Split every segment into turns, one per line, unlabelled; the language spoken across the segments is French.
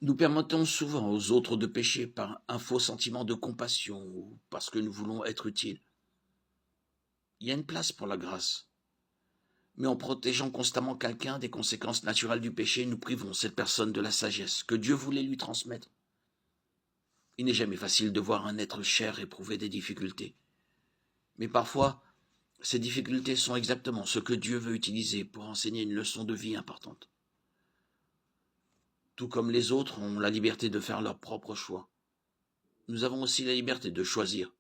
Nous permettons souvent aux autres de pécher par un faux sentiment de compassion ou parce que nous voulons être utiles. Il y a une place pour la grâce. Mais en protégeant constamment quelqu'un des conséquences naturelles du péché, nous privons cette personne de la sagesse que Dieu voulait lui transmettre. Il n'est jamais facile de voir un être cher éprouver des difficultés. Mais parfois, ces difficultés sont exactement ce que Dieu veut utiliser pour enseigner une leçon de vie importante. Tout comme les autres ont la liberté de faire leur propre choix, nous avons aussi la liberté de choisir.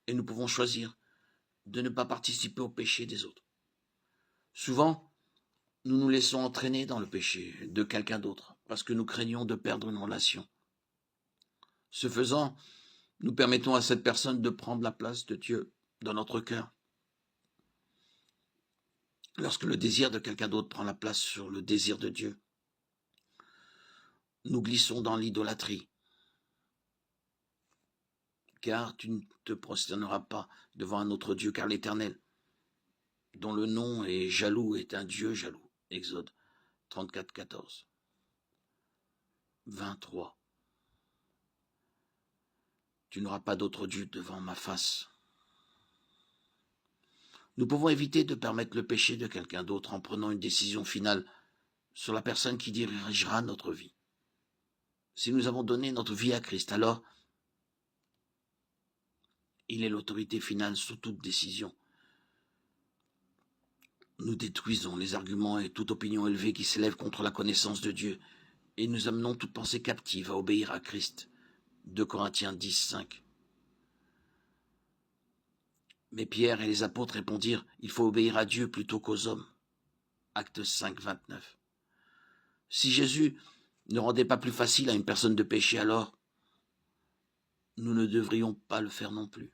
Et nous pouvons choisir de ne pas participer au péché des autres. Souvent, nous nous laissons entraîner dans le péché de quelqu'un d'autre parce que nous craignons de perdre une relation. Ce faisant, nous permettons à cette personne de prendre la place de Dieu dans notre cœur. Lorsque le désir de quelqu'un d'autre prend la place sur le désir de Dieu, nous glissons dans l'idolâtrie. Car tu ne te prosterneras pas devant un autre Dieu, car l'Éternel, dont le nom est jaloux, est un Dieu jaloux. Exode 34, 14. 23. Tu n'auras pas d'autre Dieu devant ma face. Nous pouvons éviter de permettre le péché de quelqu'un d'autre en prenant une décision finale sur la personne qui dirigera notre vie. Si nous avons donné notre vie à Christ, alors il est l'autorité finale sur toute décision. Nous détruisons les arguments et toute opinion élevée qui s'élève contre la connaissance de Dieu, et nous amenons toute pensée captive à obéir à Christ. 2 Corinthiens 10, 5. Mais Pierre et les apôtres répondirent, il faut obéir à Dieu plutôt qu'aux hommes. Actes 5, 29. Si Jésus ne rendait pas plus facile à une personne de pécher, alors nous ne devrions pas le faire non plus.